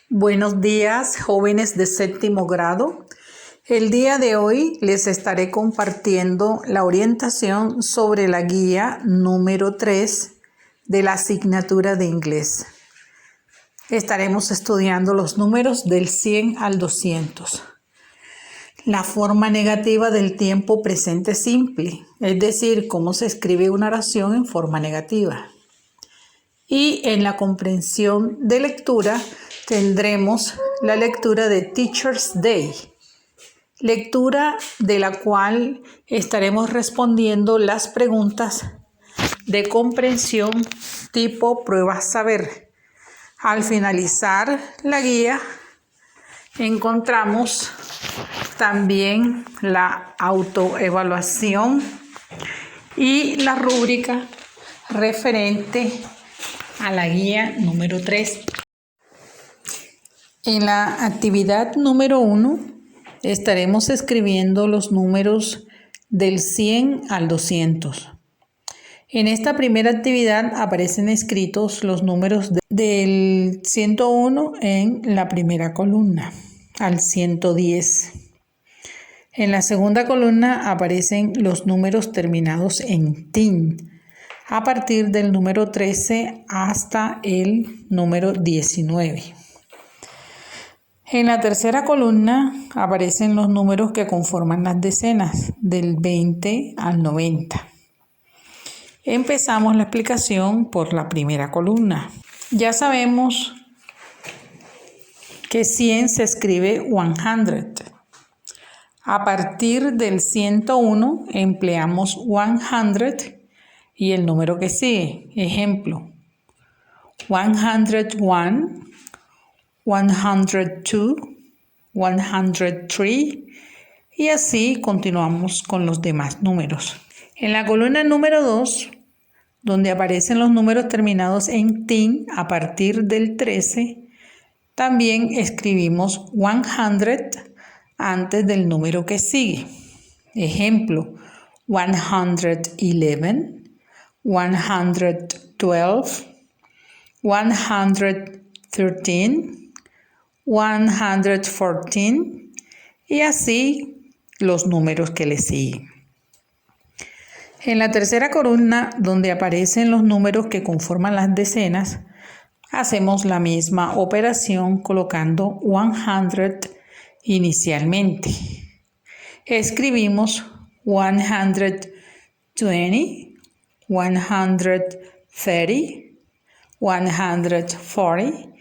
Buenos días, jóvenes de séptimo grado. El día de hoy les estaré compartiendo la orientación sobre la guía número 3 de la asignatura de inglés. Estaremos estudiando los números del 100 al 200. La forma negativa del tiempo presente simple, es decir, cómo se escribe una oración en forma negativa. Y en la comprensión de lectura tendremos la lectura de Teacher's Day, lectura de la cual estaremos respondiendo las preguntas de comprensión tipo prueba saber. Al finalizar la guía encontramos también la autoevaluación y la rúbrica referente a la guía número 3. En la actividad número 1 estaremos escribiendo los números del 100 al 200. En esta primera actividad aparecen escritos los números del 101 en la primera columna al 110. En la segunda columna aparecen los números terminados en TIN a partir del número 13 hasta el número 19. En la tercera columna aparecen los números que conforman las decenas del 20 al 90. Empezamos la explicación por la primera columna. Ya sabemos que 100 se escribe 100. A partir del 101 empleamos 100 y el número que sigue. Ejemplo, 101, 102, 103 y así continuamos con los demás números. En la columna número 2, donde aparecen los números terminados en TIN a partir del 13, también escribimos 100 antes del número que sigue. Ejemplo, 111, 112, 113, 114 y así los números que le siguen. En la tercera columna, donde aparecen los números que conforman las decenas, hacemos la misma operación colocando 100 inicialmente. Escribimos 120, 130, 140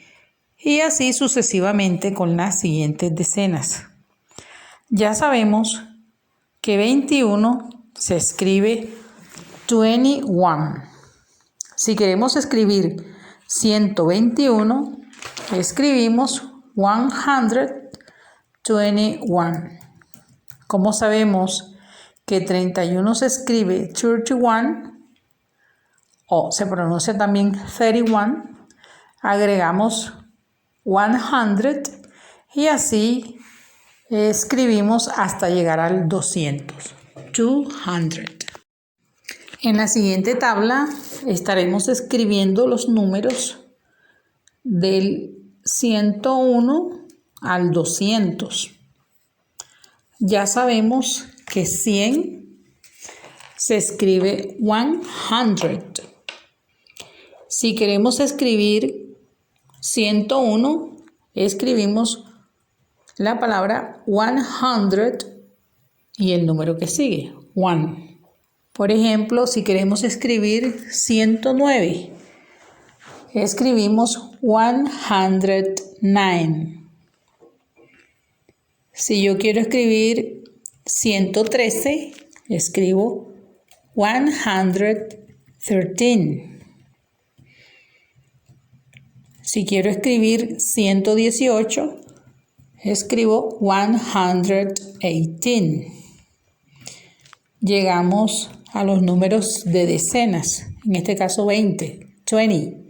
y así sucesivamente con las siguientes decenas. Ya sabemos que 21 se escribe 21. Si queremos escribir 121, escribimos 121. ¿Cómo sabemos que 31 se escribe 31 o se pronuncia también 31? Agregamos 100 y así escribimos hasta llegar al 200. 200. En la siguiente tabla estaremos escribiendo los números del 101 al 200. Ya sabemos que 100 se escribe 100. Si queremos escribir 101, escribimos la palabra 100 y el número que sigue, 1. Por ejemplo, si queremos escribir 109, escribimos 109. Si yo quiero escribir 113, escribo 113. Si quiero escribir 118, escribo 118. Llegamos a los números de decenas, en este caso 20, 20.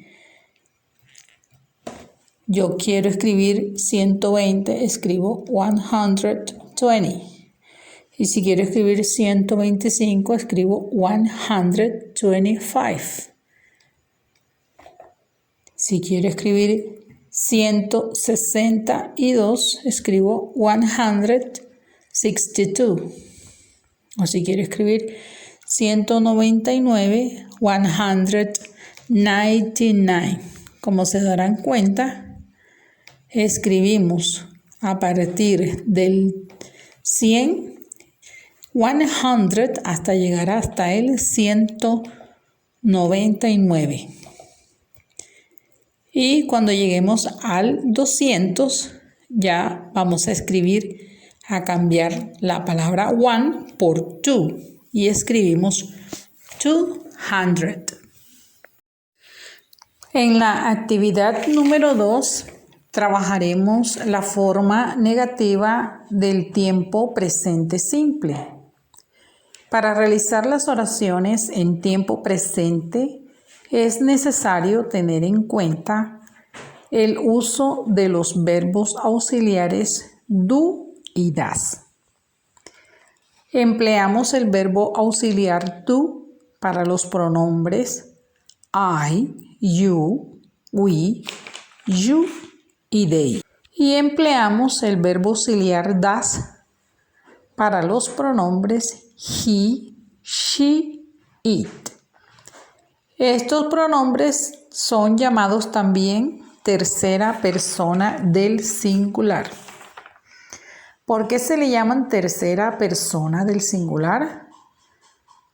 Yo quiero escribir 120, escribo 120. Y si quiero escribir 125, escribo 125. Si quiero escribir 162, escribo 162. O si quiero escribir 199, 199. Como se darán cuenta, escribimos a partir del 100, 100 hasta llegar hasta el 199. Y cuando lleguemos al 200, ya vamos a cambiar la palabra one por two y escribimos 200. En la actividad número 2 trabajaremos la forma negativa del tiempo presente simple. Para realizar las oraciones en tiempo presente es necesario tener en cuenta el uso de los verbos auxiliares do y das. Empleamos el verbo auxiliar do para los pronombres I, you, we, you y they. Y empleamos el verbo auxiliar das para los pronombres he, she, it. Estos pronombres son llamados también tercera persona del singular. ¿Por qué se le llaman tercera persona del singular?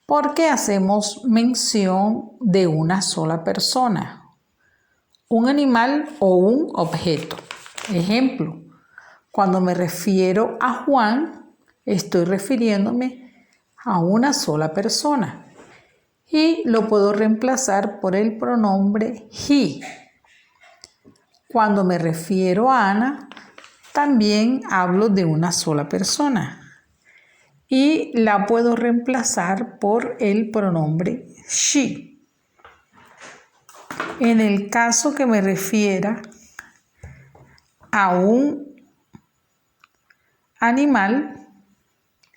Porque hacemos mención de una sola persona, un animal o un objeto. Ejemplo, cuando me refiero a Juan, estoy refiriéndome a una sola persona. Y lo puedo reemplazar por el pronombre he. Cuando me refiero a Ana, también hablo de una sola persona y la puedo reemplazar por el pronombre she. En el caso que me refiera a un animal,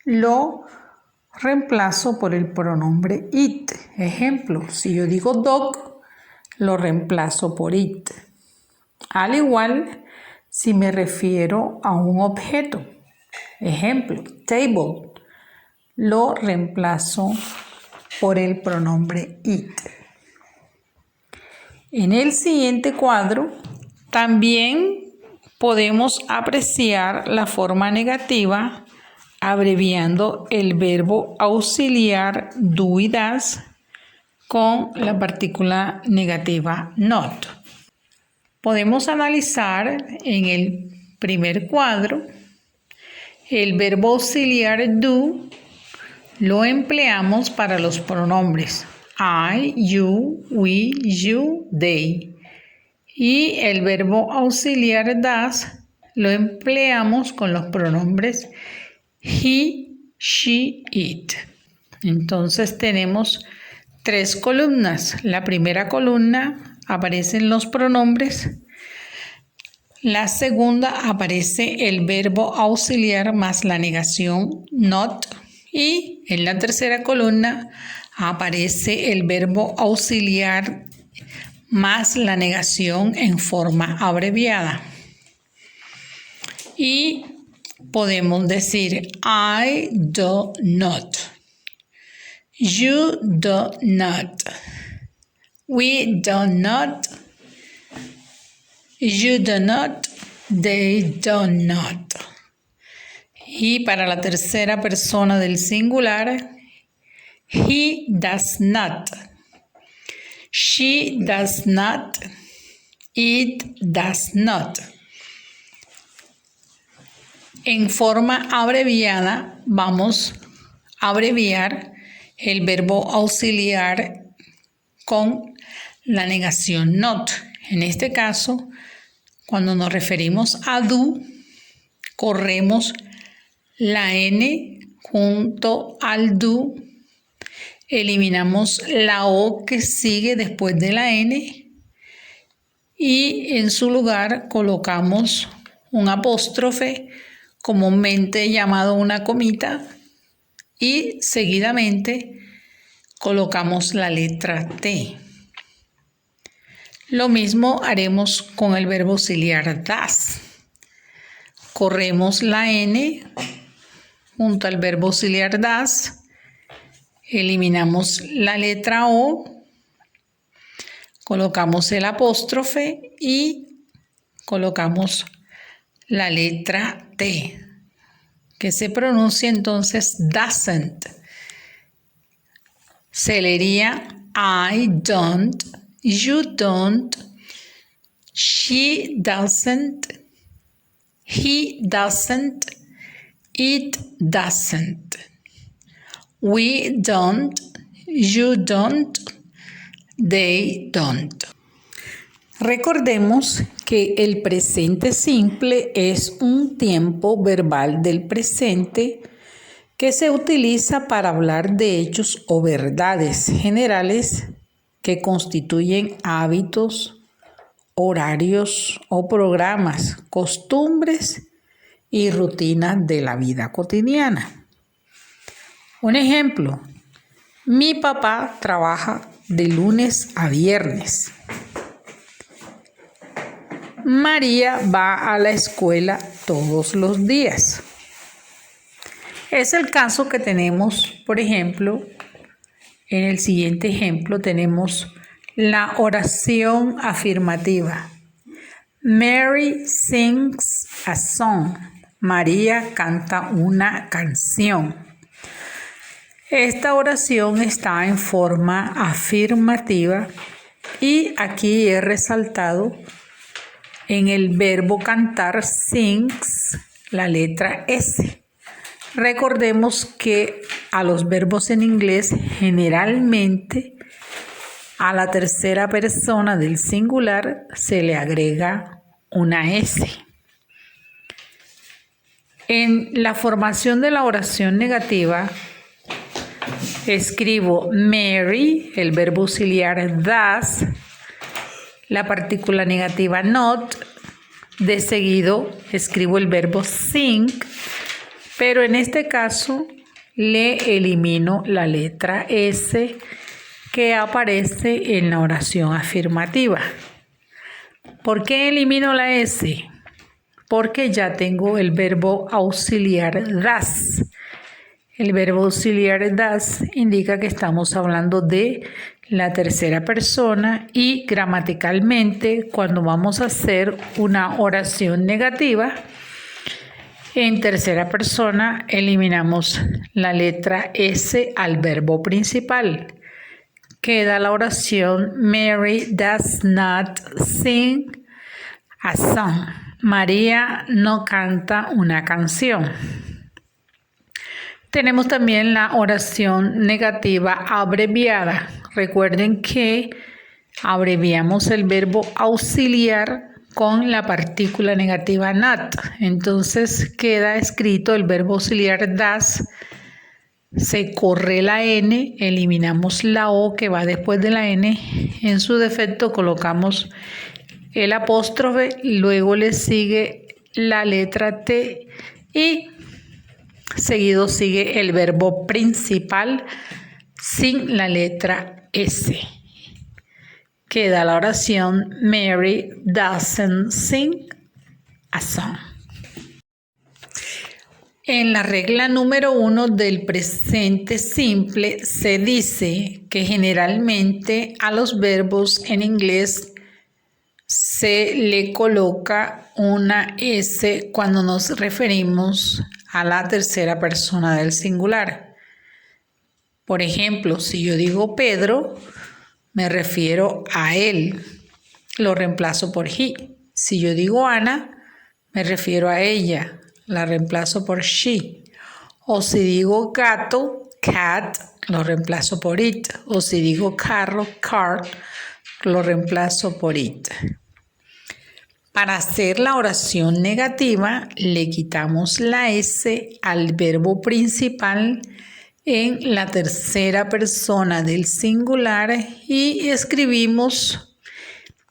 lo reemplazo por el pronombre it. Ejemplo, si yo digo dog, lo reemplazo por it. Al igual, si me refiero a un objeto. Ejemplo, table, lo reemplazo por el pronombre it. En el siguiente cuadro, también podemos apreciar la forma negativa abreviando el verbo auxiliar do y das con la partícula negativa not. Podemos analizar en el primer cuadro el verbo auxiliar do lo empleamos para los pronombres I, you, we, you, they. Y el verbo auxiliar das lo empleamos con los pronombres he, she, it. Entonces tenemos 3 columnas. La primera columna aparecen los pronombres. La segunda aparece el verbo auxiliar más la negación not. Y en la tercera columna aparece el verbo auxiliar más la negación en forma abreviada. Y podemos decir I do not, you do not, we do not, you do not, they do not. Y para la tercera persona del singular, he does not, she does not, it does not. En forma abreviada vamos a abreviar el verbo auxiliar con la negación not. En este caso, cuando nos referimos a do, corremos la N junto al do, eliminamos la O que sigue después de la N y en su lugar colocamos un apóstrofe, comúnmente llamado una comita, y seguidamente colocamos la letra T. Lo mismo haremos con el verbo auxiliar das. Corremos la N junto al verbo auxiliar das, eliminamos la letra O, colocamos el apóstrofe y colocamos la letra T, que se pronuncia entonces doesn't. Se leería I don't, you don't, she doesn't, he doesn't, it doesn't, we don't, you don't, they don't. Recordemos que el presente simple es un tiempo verbal del presente que se utiliza para hablar de hechos o verdades generales que constituyen hábitos, horarios o programas, costumbres y rutinas de la vida cotidiana. Un ejemplo, mi papá trabaja de lunes a viernes. María va a la escuela todos los días. Es el caso que tenemos, por ejemplo, en el siguiente ejemplo tenemos la oración afirmativa. Mary sings a song. María canta una canción. Esta oración está en forma afirmativa y aquí he resaltado en el verbo cantar sings la letra S. Recordemos que a los verbos en inglés generalmente a la tercera persona del singular se le agrega una S. En la formación de la oración negativa escribo Mary, el verbo auxiliar does, la partícula negativa not, de seguido escribo el verbo sing, pero en este caso le elimino la letra S que aparece en la oración afirmativa. ¿Por qué elimino la S? Porque ya tengo el verbo auxiliar das. El verbo auxiliar das indica que estamos hablando de la tercera persona y gramaticalmente cuando vamos a hacer una oración negativa, en tercera persona eliminamos la letra S al verbo principal. Queda la oración Mary does not sing a song. María no canta una canción. Tenemos también la oración negativa abreviada. Recuerden que abreviamos el verbo auxiliar con la partícula negativa not. Entonces queda escrito el verbo auxiliar das, se corre la N, eliminamos la O que va después de la N, en su defecto colocamos el apóstrofe, luego le sigue la letra T y seguido sigue el verbo principal sin la letra S. Queda la oración Mary doesn't sing a song. En la regla número 1 del presente simple se dice que generalmente a los verbos en inglés se le coloca una S cuando nos referimos a la tercera persona del singular. Por ejemplo, si yo digo Pedro, me refiero a él, lo reemplazo por he. Si yo digo Ana, me refiero a ella, la reemplazo por she. O si digo gato, cat, lo reemplazo por it. O si digo carro, car, lo reemplazo por it. Para hacer la oración negativa, le quitamos la S al verbo principal en la tercera persona del singular y escribimos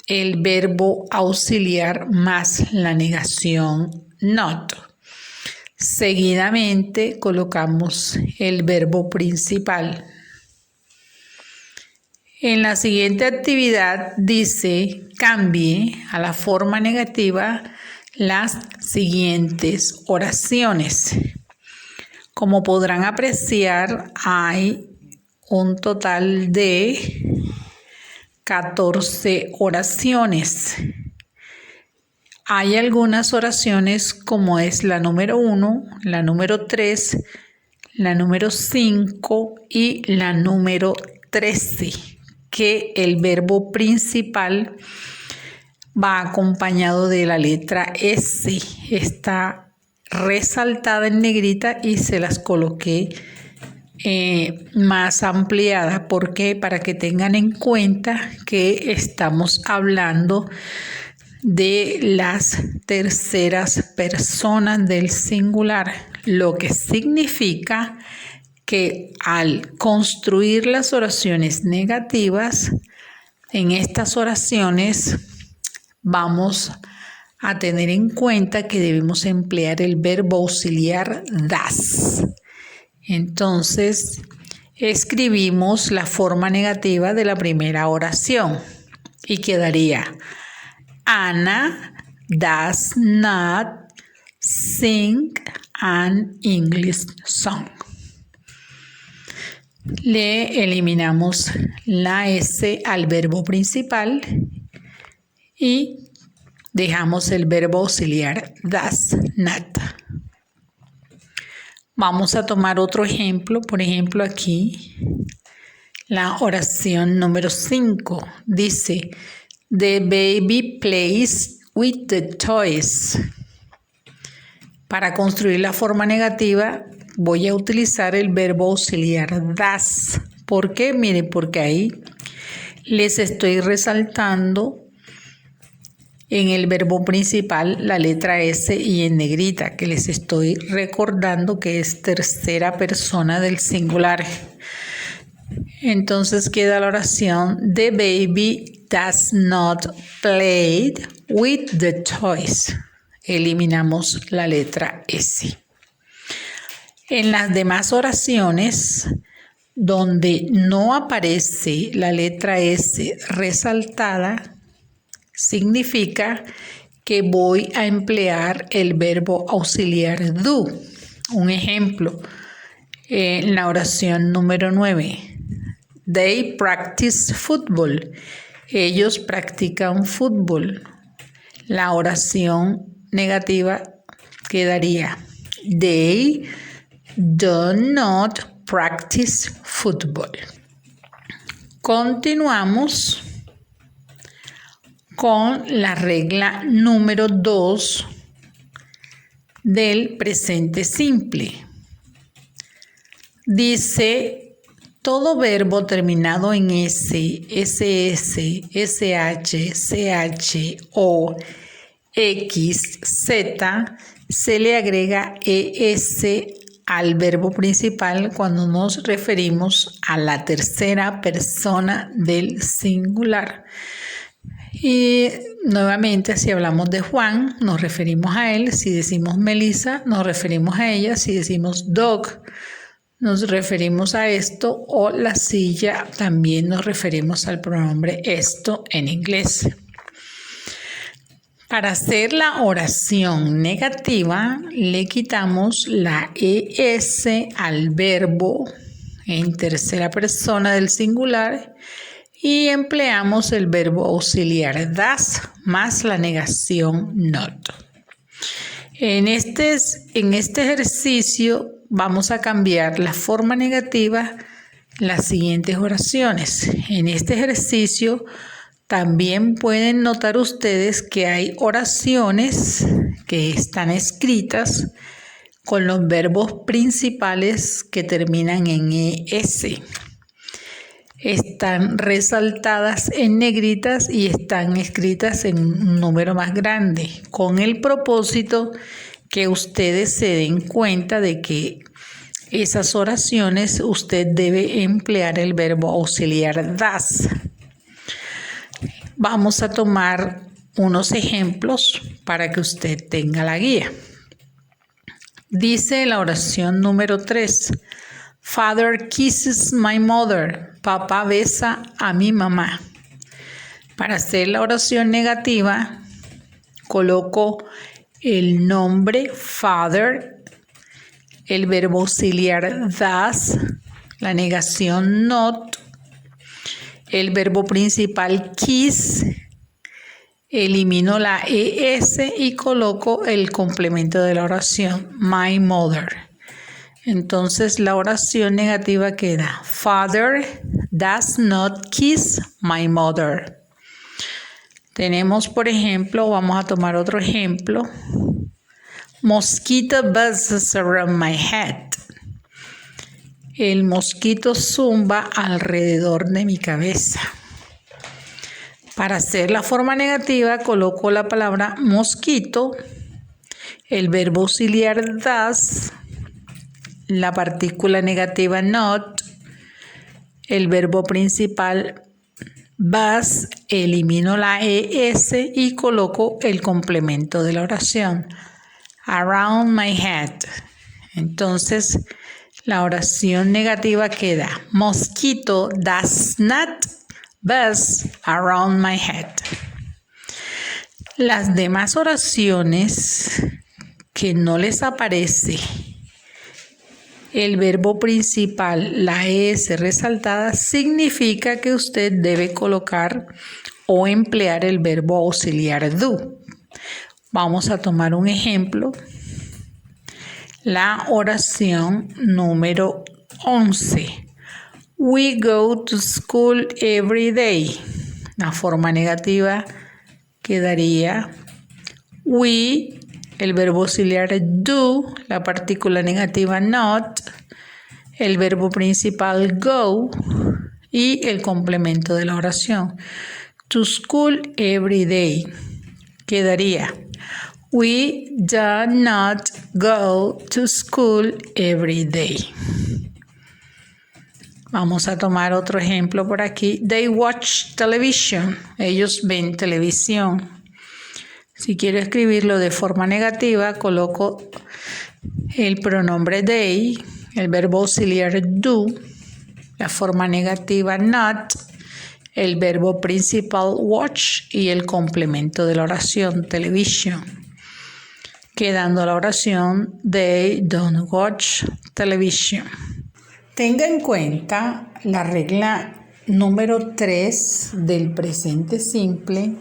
el verbo auxiliar más la negación not. Seguidamente colocamos el verbo principal. En la siguiente actividad dice, cambie a la forma negativa las siguientes oraciones. Como podrán apreciar, hay un total de 14 oraciones. Hay algunas oraciones como es la número 1, la número 3, la número 5 y la número 13, que el verbo principal va acompañado de la letra S. Está resaltada en negrita y se las coloqué más ampliada. ¿Por qué? Para que tengan en cuenta que estamos hablando de las terceras personas del singular, lo que significa que al construir las oraciones negativas, en estas oraciones vamos a tener en cuenta que debemos emplear el verbo auxiliar das. Entonces, escribimos la forma negativa de la primera oración y quedaría: Anna does not sing an English song. Le eliminamos la S al verbo principal y dejamos el verbo auxiliar does not. Vamos a tomar otro ejemplo. Por ejemplo, aquí la oración número 5 dice: The baby plays with the toys. Para construir la forma negativa voy a utilizar el verbo auxiliar das. ¿Por qué? Miren, porque ahí les estoy resaltando en el verbo principal la letra S y en negrita, que les estoy recordando que es tercera persona del singular. Entonces queda la oración: The baby does not play with the toys. Eliminamos la letra S. En las demás oraciones donde no aparece la letra S resaltada, significa que voy a emplear el verbo auxiliar do. Un ejemplo, en la oración número 9. They practice football. Ellos practican fútbol. La oración negativa quedaría: They do not practice football. Continuamos con la regla número 2 del presente simple. Dice: todo verbo terminado en S, SS, SH, CH, O, X, Z, se le agrega ES al verbo principal cuando nos referimos a la tercera persona del singular. Y nuevamente, si hablamos de Juan, nos referimos a él. Si decimos Melissa, nos referimos a ella. Si decimos dog, nos referimos a esto. O la silla, también nos referimos al pronombre esto en inglés. Para hacer la oración negativa, le quitamos la ES al verbo en tercera persona del singular y empleamos el verbo auxiliar das más la negación not. En este ejercicio vamos a cambiar la forma negativa las siguientes oraciones. En este ejercicio también pueden notar ustedes que hay oraciones que están escritas con los verbos principales que terminan en ES. Están resaltadas en negritas y están escritas en un número más grande, con el propósito que ustedes se den cuenta de que esas oraciones usted debe emplear el verbo auxiliar das. Vamos a tomar unos ejemplos para que usted tenga la guía. Dice la oración número 3: Father kisses my mother. Papá besa a mi mamá. Para hacer la oración negativa, coloco el nombre father, el verbo auxiliar das, la negación not, el verbo principal kiss, elimino la es y coloco el complemento de la oración my mother. Entonces la oración negativa queda Father does not kiss my mother. Tenemos, por ejemplo, vamos a tomar otro ejemplo. Mosquito buzzes around my head. El mosquito zumba alrededor de mi cabeza. Para hacer la forma negativa coloco la palabra mosquito, el verbo auxiliar does, la partícula negativa not, el verbo principal buzz, elimino la es y coloco el complemento de la oración around my head. Entonces la oración negativa queda mosquito does not buzz around my head. Las demás oraciones que no les aparece el verbo principal, la es resaltada, significa que usted debe colocar o emplear el verbo auxiliar do. Vamos a tomar un ejemplo. La oración número 11. We go to school every day. La forma negativa quedaría we, el verbo auxiliar do, la partícula negativa not, el verbo principal go y el complemento de la oración. To school every day. Quedaría we do not go to school every day. Vamos a tomar otro ejemplo por aquí. They watch television. Ellos ven televisión. Si quiero escribirlo de forma negativa, coloco el pronombre they, el verbo auxiliar do, la forma negativa not, el verbo principal watch y el complemento de la oración television. Quedando la oración they don't watch television. Tenga en cuenta la regla número 3 del presente simple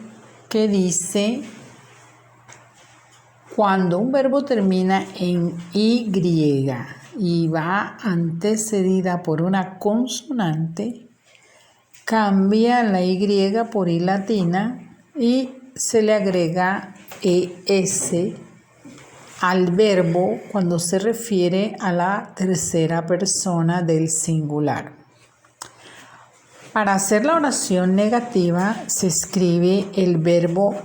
que dice cuando un verbo termina en Y y va antecedida por una consonante, cambia la Y por I latina y se le agrega ES al verbo cuando se refiere a la tercera persona del singular. Para hacer la oración negativa se escribe el verbo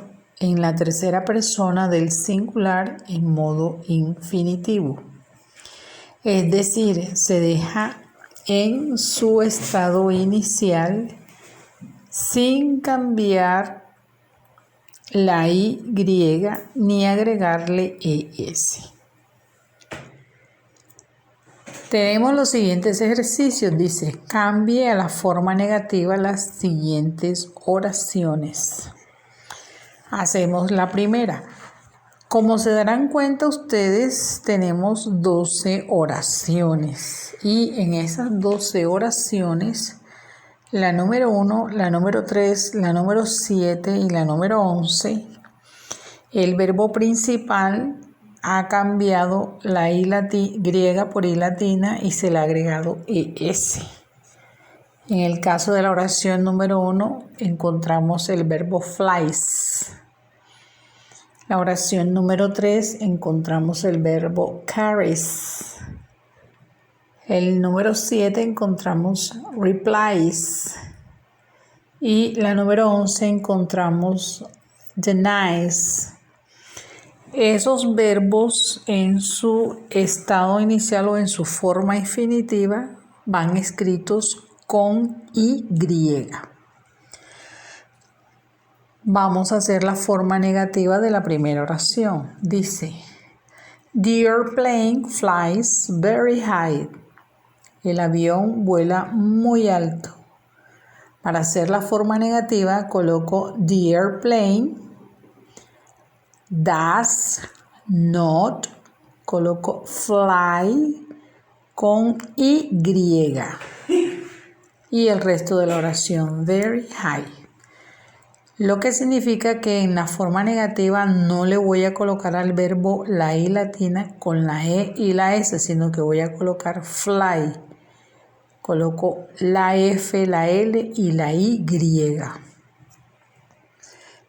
en la tercera persona del singular en modo infinitivo. Es decir, se deja en su estado inicial sin cambiar la Y ni agregarle ES. Tenemos los siguientes ejercicios. Dice, cambie a la forma negativa las siguientes oraciones. Hacemos la primera. Como se darán cuenta ustedes, tenemos 12 oraciones. Y en esas 12 oraciones, la número 1, la número 3, la número 7 y la número 11, el verbo principal ha cambiado la I griega por I latina y se le ha agregado ES. En el caso de la oración número 1 encontramos el verbo flies. La oración número 3 encontramos el verbo carries. El número 7 encontramos replies. Y la número 11 encontramos denies. Esos verbos en su estado inicial o en su forma infinitiva van escritos con Y. Vamos a hacer la forma negativa de la primera oración. Dice, the airplane flies very high. El avión vuela muy alto. Para hacer la forma negativa coloco the airplane does not, coloco fly con Y y el resto de la oración very high. Lo que significa que en la forma negativa no le voy a colocar al verbo la I latina con la E y la S, sino que voy a colocar fly. Coloco la F, la L y la Y.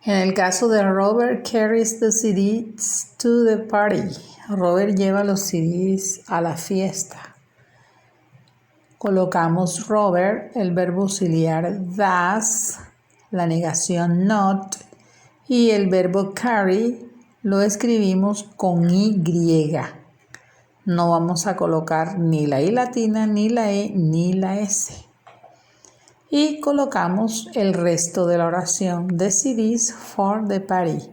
En el caso de Robert carries the CDs to the party. Robert lleva los CDs a la fiesta. Colocamos Robert, el verbo auxiliar does, la negación not, y el verbo carry lo escribimos con Y. No vamos a colocar ni la I latina, ni la E, ni la S. Y colocamos el resto de la oración, the CDs for the party.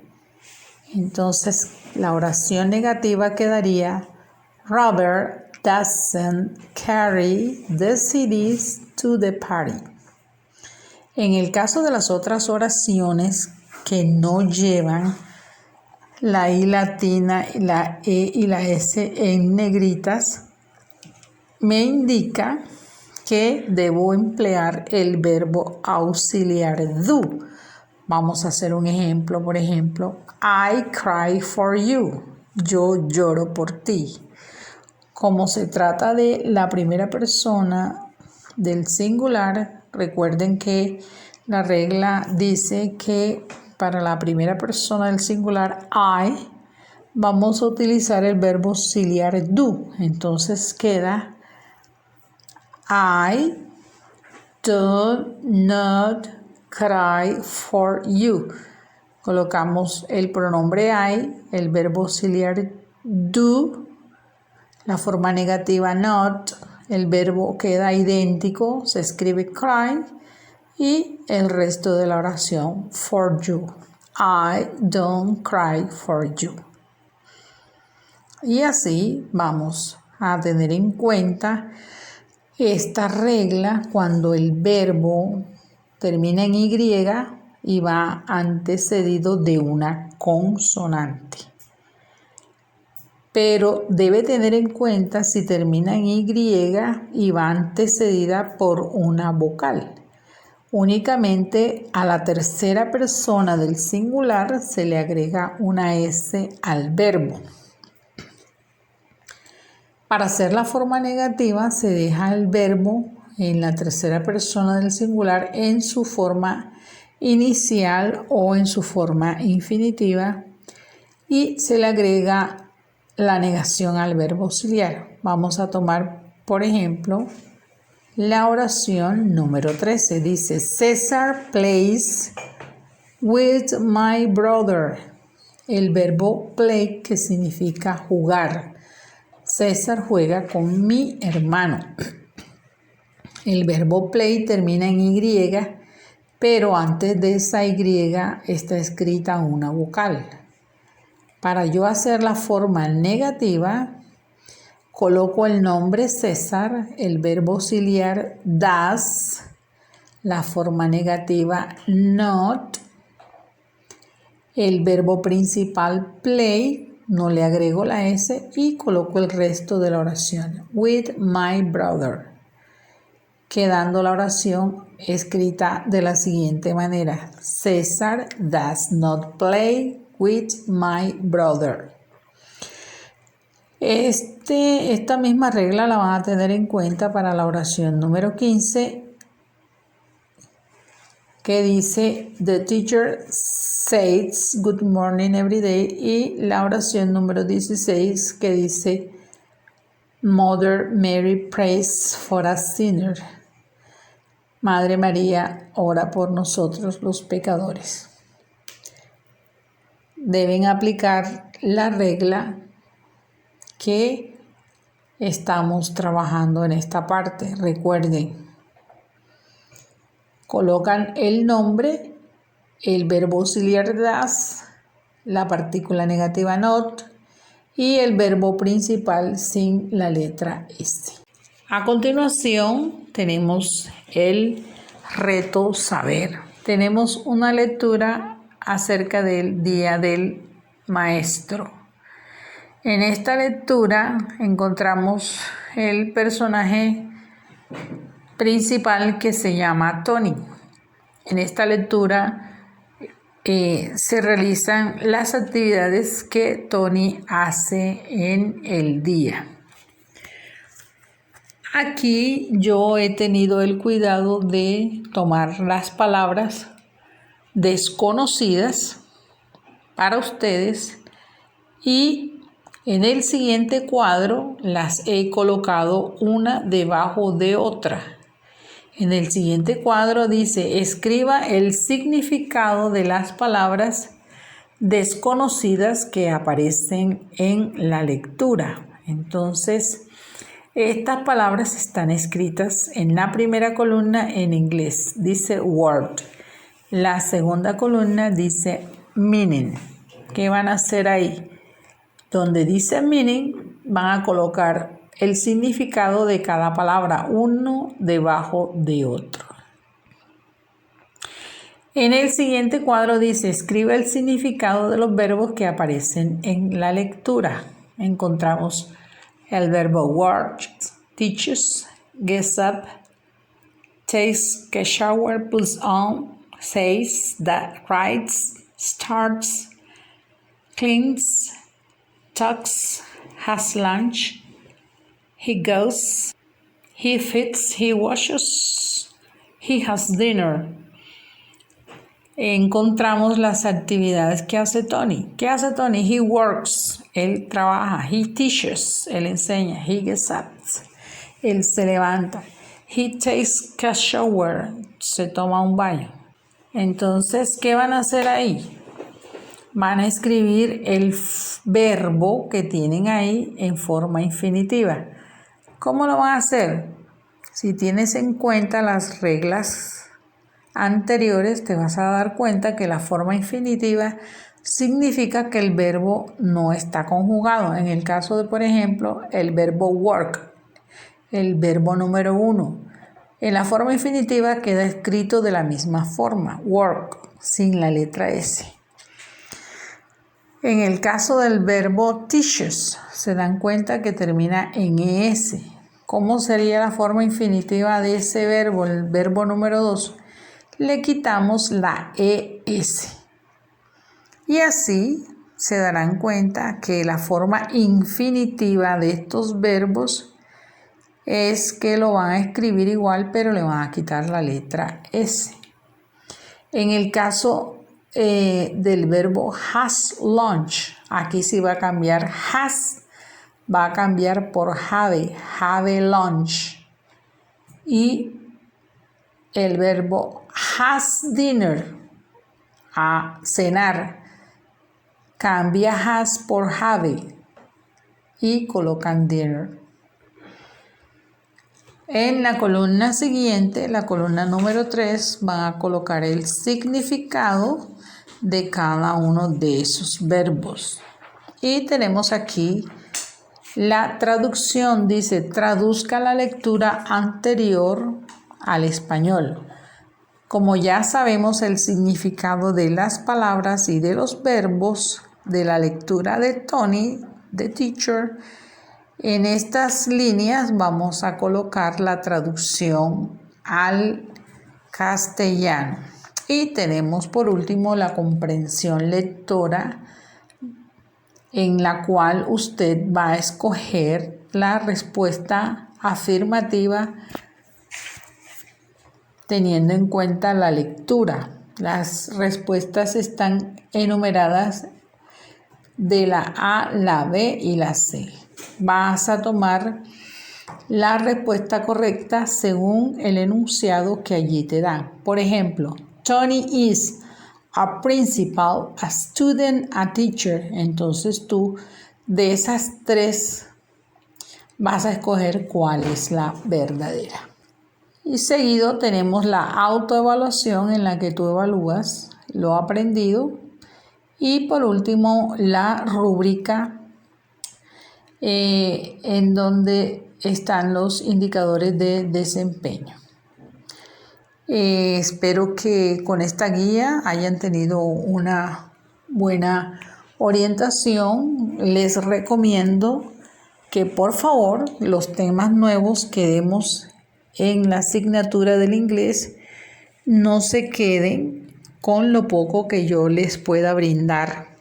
Entonces la oración negativa quedaría Robert doesn't carry the CDs to the party. En el caso de las otras oraciones que no llevan la I latina, la E y la S en negritas, me indica que debo emplear el verbo auxiliar do. Vamos a hacer un ejemplo, por ejemplo, I cry for you. Yo lloro por ti. Como se trata de la primera persona del singular, recuerden que la regla dice que para la primera persona del singular I vamos a utilizar el verbo auxiliar do. Entonces queda I do not cry for you. Colocamos el pronombre I, el verbo auxiliar do, la forma negativa not, el verbo queda idéntico, se escribe cry, y el resto de la oración for you. I don't cry for you. Y así vamos a tener en cuenta esta regla cuando el verbo termina en Y y va antecedido de una consonante. Pero debe tener en cuenta si termina en Y y va antecedida por una vocal. Únicamente a la tercera persona del singular se le agrega una S al verbo. Para hacer la forma negativa se deja el verbo en la tercera persona del singular en su forma inicial o en su forma infinitiva y se le agrega la negación al verbo auxiliar. Vamos a tomar, por ejemplo, la oración número 13. Dice, César plays with my brother. El verbo play, que significa jugar. César juega con mi hermano. El verbo play termina en Y, pero antes de esa Y está escrita una vocal. Para yo hacer la forma negativa, coloco el nombre César, el verbo auxiliar does, la forma negativa not, el verbo principal play, no le agrego la S y coloco el resto de la oración. With my brother. Quedando la oración escrita de la siguiente manera. César does not play with my brother. Esta misma regla la van a tener en cuenta para la oración número 15, que dice The teacher says good morning every day, y la oración número 16 que dice Mother Mary prays for us sinners. Madre María ora por nosotros los pecadores. Deben aplicar la regla que estamos trabajando en esta parte. Recuerden, colocan el nombre, el verbo auxiliar does, la partícula negativa not y el verbo principal sin la letra S. A continuación tenemos el reto saber. Tenemos una lectura acerca del Día del Maestro. En esta lectura encontramos el personaje principal que se llama Tony. En esta lectura se realizan las actividades que Tony hace en el día. Aquí yo he tenido el cuidado de tomar las palabras desconocidas para ustedes y en el siguiente cuadro las he colocado una debajo de otra. En el siguiente cuadro dice: escriba el significado de las palabras desconocidas que aparecen en la lectura. Entonces, estas palabras están escritas en la primera columna en inglés, dice word. La segunda columna dice meaning. ¿Qué van a hacer ahí? Donde dice meaning, van a colocar el significado de cada palabra, uno debajo de otro. En el siguiente cuadro dice: escribe el significado de los verbos que aparecen en la lectura. Encontramos el verbo watch, teaches, gets up, takes a shower, puts on, says, that writes, starts, cleans, talks, has lunch, he goes, he feeds, he washes, he has dinner. Encontramos las actividades que hace Tony. ¿Qué hace Tony? He works, él trabaja. He teaches, él enseña. He gets up, él se levanta. He takes a shower, se toma un baño. Entonces, ¿qué van a hacer ahí? Van a escribir el verbo que tienen ahí en forma infinitiva. ¿Cómo lo van a hacer? Si tienes en cuenta las reglas anteriores, te vas a dar cuenta que la forma infinitiva significa que el verbo no está conjugado. En el caso de, por ejemplo, el verbo work, el verbo número 1. En la forma infinitiva queda escrito de la misma forma, work, sin la letra S. En el caso del verbo teaches, se dan cuenta que termina en ES. ¿Cómo sería la forma infinitiva de ese verbo, el verbo número 2? Le quitamos la ES. Y así se darán cuenta que la forma infinitiva de estos verbos es que lo van a escribir igual, pero le van a quitar la letra S. En el caso del verbo has lunch, aquí sí va a cambiar has, va a cambiar por have lunch. Y el verbo has dinner, a cenar, cambia has por have y colocan dinner. En la columna siguiente, la columna número 3, van a colocar el significado de cada uno de esos verbos. Y tenemos aquí la traducción, dice: traduzca la lectura anterior al español. Como ya sabemos el significado de las palabras y de los verbos de la lectura de Tony, the teacher, en estas líneas vamos a colocar la traducción al castellano. Y tenemos por último la comprensión lectora, en la cual usted va a escoger la respuesta afirmativa teniendo en cuenta la lectura. Las respuestas están enumeradas de la A, la B y la C. Vas a tomar la respuesta correcta según el enunciado que allí te dan. Por ejemplo, Tony is a principal, a student, a teacher. Entonces tú de esas tres vas a escoger cuál es la verdadera. Y seguido tenemos la autoevaluación en la que tú evalúas lo aprendido. Y por último la rúbrica en donde están los indicadores de desempeño. Espero que con esta guía hayan tenido una buena orientación. Les recomiendo que por favor los temas nuevos que demos en la asignatura del inglés no se queden con lo poco que yo les pueda brindar.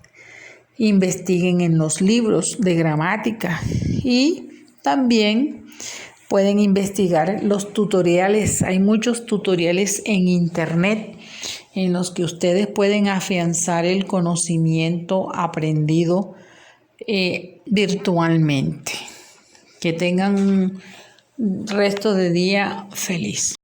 Investiguen en los libros de gramática y también pueden investigar los tutoriales. Hay muchos tutoriales en internet en los que ustedes pueden afianzar el conocimiento aprendido virtualmente. Que tengan un resto de día feliz.